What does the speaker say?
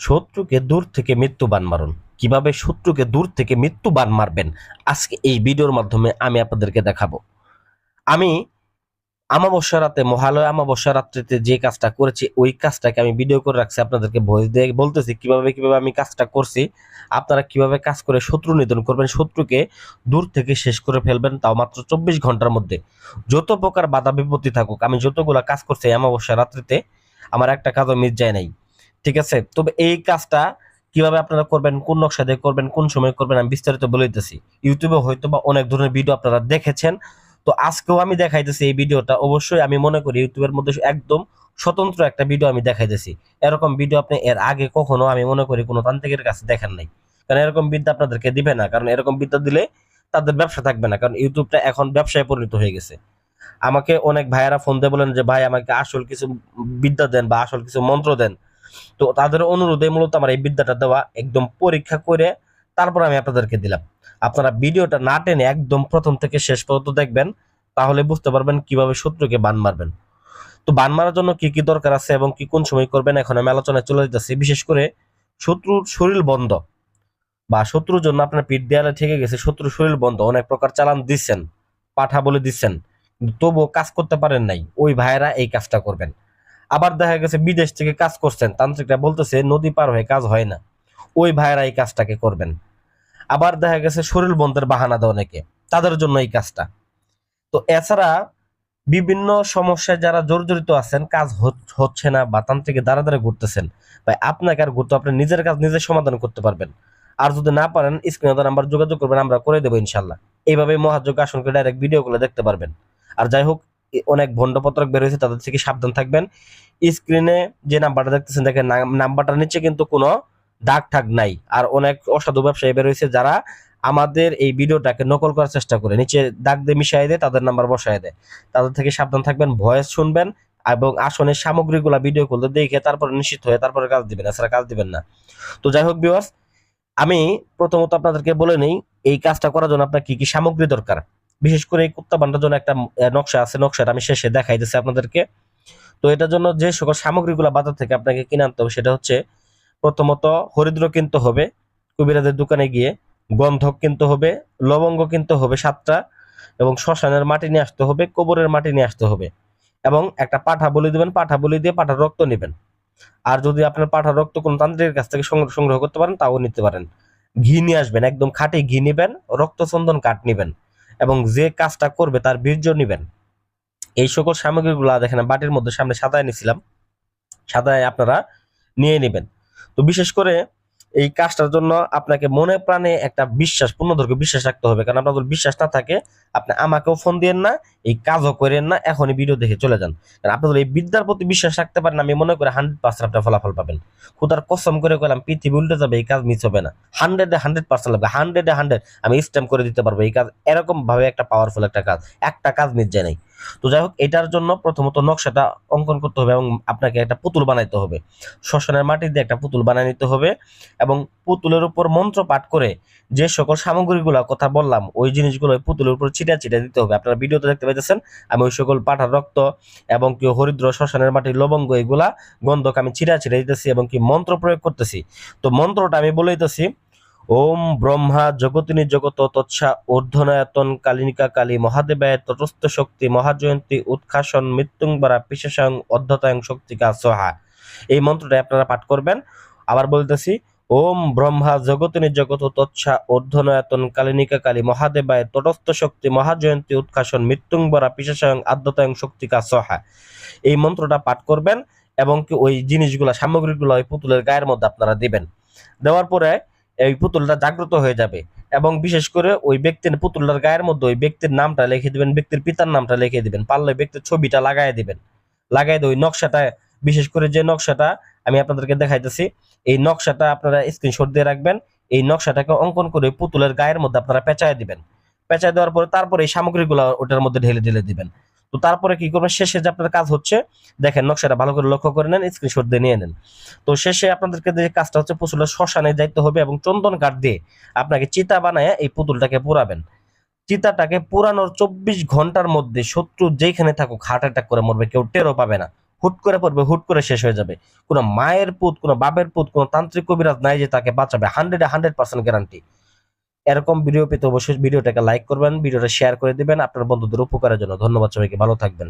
শত্রুকে দূর থেকে মৃত্যু বান মারুন। কিভাবে শত্রুকে দূর থেকে মৃত্যু বান মারবেন, আজকে এই ভিডিওর মাধ্যমে আমি আপনাদেরকে দেখাবো। আমি আমাবস্যা রাতে, মহালয়া আমাবস্যা রাত্রিতে যে কাজটা করেছি, ওই কাজটাকে আমি ভিডিও করে রাখছি, আপনাদেরকে ভয়েস দিয়ে বলতেছি কিভাবে কিভাবে আমি কাজটা করছি। আপনারা কিভাবে কাজ করে শত্রু নিধন করবেন, শত্রুকে দূর থেকে শেষ করে ফেলবেন, তাও মাত্র 24 ঘন্টার মধ্যে। যত প্রকার বাধা বিপত্তি থাকুক, আমি যতগুলা কাজ করছি আমাবস্যা রাত্রিতে, আমার একটা কাজও মিস যায় নাই। ঠিক আছে, তবে এই কাজটা কিভাবে আপনারা করবেন, কোন নকশা দিয়ে করবেন, কোন সময় করবেন, আমি বিস্তারিত বলে দিতেছি। ইউটিউবে হয়তো বা অনেক ধরনের ভিডিও আপনারা দেখেছেন, তো আজকেও আমি দেখাইতেছি এই ভিডিওটা। অবশ্যই আমি মনে করি ইউটিউবের মধ্যে একদম স্বতন্ত্র একটা ভিডিও আমি দেখাইতেছি। এরকম ভিডিও আপনি এর আগে কখনো, আমি মনে করি, কোনো তান্ত্রিকের কাছে দেখেন নাই। কারণ এরকম বিদ্যা আপনাদেরকে দিবে না, কারণ এরকম বিদ্যা দিলে তাদের ব্যবসা থাকবে না, কারণ ইউটিউবটা এখন ব্যবসায় পরিণত হয়ে গেছে। আমাকে অনেক ভাইয়েরা ফোন দিয়ে বলেন যে ভাই আমাকে আসল কিছু বিদ্যা দেন বা আসল কিছু মন্ত্র দেন। তো তাদের অনুরোধে মূলত আমার এই বিদ্যাটা দেওয়া, একদম পরীক্ষা করে তারপর আমি আপনাদেরকে দিলাম। আপনারা ভিডিওটা না টেনে একদম প্রথম থেকে শেষ পর্যন্ত দেখবেন, তাহলে বুঝতে পারবেন কিভাবে শত্রুকে বান মারবেন। তো বান মারার জন্য কি কি দরকার আছে এবং কি কোন সময় করবেন, এখন আমি আলোচনায় চলে যেতেছি। বিশেষ করে শত্রুর শরীর বন্ধ বা শত্রুর জন্য আপনার পিঠ দেয়ালে ঠেকে গেছে, শত্রুর শরীর বন্ধ, অনেক প্রকার চালান দিচ্ছেন, পাঠা বলে দিচ্ছেন, কিন্তু তবুও কাজ করতে পারেন নাই, ওই ভাইয়েরা এই কাজটা করবেন। আবার দেখা গেছে বিদেশ থেকে কাজ করছেন, তান্ত্রিকরা বলতেছে নদী পার হয়ে কাজ হয় না, ওই ভাইয়েরা এই কাজটাকে করবেন। আবার দেখা গেছে শরীর বন্ধের বাহানা দেয় অনেকে, তাদের জন্য এই কাজটা। তো এছাড়া বিভিন্ন সমস্যায় যারা জর্জরিত আছেন, কাজ হচ্ছে না বা তান্ত্রিকের দ্বারা দ্বারা ঘুরতেছেন, ভাই আপনাকে আর ঘুরতে, আপনি নিজের কাজ নিজে সমাধান করতে পারবেন। আর যদি না পারেন, স্ক্রিনে নাম্বার যোগাযোগ করবেন, আমরা করে দেবো ইনশাল্লাহ। এইভাবে মহাযোগ আসনকে ডাইরেক্ট ভিডিও গুলো দেখতে পারবেন। আর যাই হোক, অনেক ভণ্ডপত্রক বের হয়েছে, তাদের থেকে সাবধান থাকবেন। স্ক্রিনে যে নাম্বারটা দেখতেছেন, দেখেন নাম্বারটার নিচে কিন্তু কোনো দাগ ঠাগ নাই। আর অনেক অসাধু ব্যবসায়ী বের হয়েছে, যারা আমাদের এই ভিডিওটাকে নকল করার চেষ্টা করে নিচে দাগ দিয়ে মিশাই দেয়, তাদের নাম্বার বসায় দেয়। তাদের থেকে সাবধান থাকবেন, ভয়েস শুনবেন এবং আসনের সামগ্রীগুলা ভিডিও করলে দেখে তারপরে নিশ্চিত হয়ে তারপরে কাজ দিবেন, এছাড়া কাজ দিবেন না। তো যাই হোক ভিউয়ার্স, আমি প্রথমত আপনাদেরকে বলে নেই এই কাজটা করার জন্য আপনার কি কি সামগ্রী দরকার। বিশেষ করে এই কুত্তা বান্ধার জন্য একটা নকশা আছে, নকশাটা আমি শেষে দেখাই দিচ্ছি আপনাদেরকে। তো এটার জন্য যে সকল সামগ্রীগুলো বাজার থেকে আপনাকে কিনে আনতে হবে, সেটা হচ্ছে প্রথমত হরিদ্র কিনতে হবে কবিরাজের দোকানে গিয়ে, গন্ধক কিনতে হবে, লবঙ্গ কিনতে হবে 7টা, এবং শ্মশানের মাটি নিয়ে আসতে হবে, কবরের মাটি নিয়ে আসতে হবে, এবং একটা পাঠা বলি দিবেন, পাঠা বলি দিয়ে পাঠার রক্ত নেবেন। আর যদি আপনার পাঠার রক্ত কোন তান্ত্রিকের কাছ থেকে সংগ্রহ করতে পারেন, তাও নিতে পারেন। ঘি নিয়ে আসবেন, একদম খাঁটি ঘি নিবেন, রক্তচন্দন কাঠ নিবেন, এবং যে কাজটা করবে তার বীর্য নিবেন। এই সকল সামগ্রীগুলো দেখেন বাটির মধ্যে সামনে সাজায় নিছিলাম, সাজায় আপনারা নিয়ে নেবেন। তো বিশেষ করে এই কাজটার জন্য আপনাকে মনে প্রাণে একটা বিশ্বাস, পূর্ণদৈর্ঘ্য বিশ্বাস রাখতে হবে। কারণ আপনার যদি বিশ্বাস না থাকে, আপনি আমাকেও ফোন দিয়েন না, এই কাজও করেন না, এখনই ভিডিও দেখে চলে যান। কারণ আপনি যদি এই বিদ্যার প্রতি বিশ্বাস রাখতে পারেন, আমি মনে করি 100% আপনার ফলাফল পাবেন। খুদার কসম করে কইলাম, পৃথিবী উল্টে যাবে, এই কাজ মিস হবে না। 100-100% লাগবে, 100-100 আমি স্ট্যাম্প করে দিতে পারবো। এই কাজ এরকম ভাবে একটা পাওয়ারফুল একটা কাজ, একটা কাজ মিস যায় নাই। তো যাই হোক, এটার জন্য প্রথমত নকশাটা অঙ্কন করতে হবে এবং আপনাকে একটা পুতুল বানাইতে হবে। শ্মশানের মাটি দিয়ে একটা পুতুল বানিয়ে নিতে হবে, এবং পুতুলের উপর মন্ত্র পাঠ করে যে সকল সামগ্রীগুলোর কথা বললাম, ওই জিনিসগুলো ওই পুতুলের উপর ছিটা ছিটা দিতে হবে। আপনারা ভিডিওতে দেখতে পাইতেছেন, আমি ওই সকল পাঠার রক্ত এবং কি হরিদ্র, শ্মশানের মাটি, লবঙ্গ, এগুলা গন্ধক আমি ছিটা ছিটা দিতেছি এবং কি মন্ত্র প্রয়োগ করতেছি। তো মন্ত্রটা আমি বলে দিতেছি, ওম ব্রহ্মা জগতিনী জগত তৎসা ঊর্ধ্বনায়তন কালিনিকা কালী মহাদেবায় তটস্থ শক্তি মহাজয়ন্তী উৎখাসন মৃত্যুংবরা পিশেষাং অধ্যতায়ং শক্তিকা সোহা। এই মন্ত্রটা আপনারা পাঠ করবেন। আবার বলতেছি, ওম ব্রহ্মা জগতিনী জগত তৎসা ঊর্ধ্বনায়তন কালিনিকা কালী মহাদেবায় তটস্থ শক্তি মহাজয়ন্তী উৎখাসন মৃত্যুংবরা পিশেষাং আদ্যতায়ং শক্তিকা সোহা। এই মন্ত্রটা পাঠ করবেন এবং কি ওই জিনিসগুলা, সামগ্রীগুলো ওই পুতুলের গায়ের মধ্যে আপনারা দিবেন। দেওয়ার পরে এই পুতুলটা জাগ্রত হয়ে যাবে, এবং বিশেষ করে ওই ব্যক্তির পুতুলটার গায়ের মধ্যে ওই ব্যক্তির নামটা লিখে দিবেন, ব্যক্তির পিতার নামটা লিখে দিবেন, পারলে ব্যক্তির ছবিটা লাগাই দিবেন। লাগাই দিয়ে ওই নকশাটা, বিশেষ করে যে নকশাটা আমি আপনাদেরকে দেখাইতেছি, এই নকশাটা আপনারা স্ক্রিনশট দিয়ে রাখবেন। এই নকশাটাকে অঙ্কন করে পুতুলের গায়ের মধ্যে আপনারা পেঁচায় দিবেন। পেঁচায় দেওয়ার পরে তারপরে এই সামগ্রীগুলো ওটার মধ্যে ঢেলে ঢেলে দিবেন। তো তারপরে কি করবেন, শেষে যে আপনার কাজ হচ্ছে, দেখেন নকশাটা ভালো করে লক্ষ্য করে নেন, স্ক্রিনশট দিয়ে নিয়ে নেন। তো শেষে আপনাদেরকে যে কাজটা হচ্ছে, পুতুলের শ্মশানে যাইতে হবে এবং চন্দন কাঠ দিয়ে আপনাকে চিতা বানায় এই পুতুলটাকে পোড়াবেন। চিতাটাকে পুরানোর 24 ঘন্টার মধ্যে শত্রু যেখানে থাকুক হার্ট অ্যাটাক করে মরবে, কেউ টেরও পাবে না। হুট করে পড়বে, হুট করে শেষ হয়ে যাবে। কোনো মায়ের পুত, কোনো বাপের পুত, কোনো তান্ত্রিক কবিরাজ নাই যে তাকে বাঁচাবে। 100% গ্যারান্টি। এরকম ভিডিও পেতে অবশ্যই ভিডিওটাকে লাইক করবেন, ভিডিওটা শেয়ার করে দিবেন আপনার বন্ধুদের উপকারের জন্য। ধন্যবাদ সবাইকে, ভালো থাকবেন।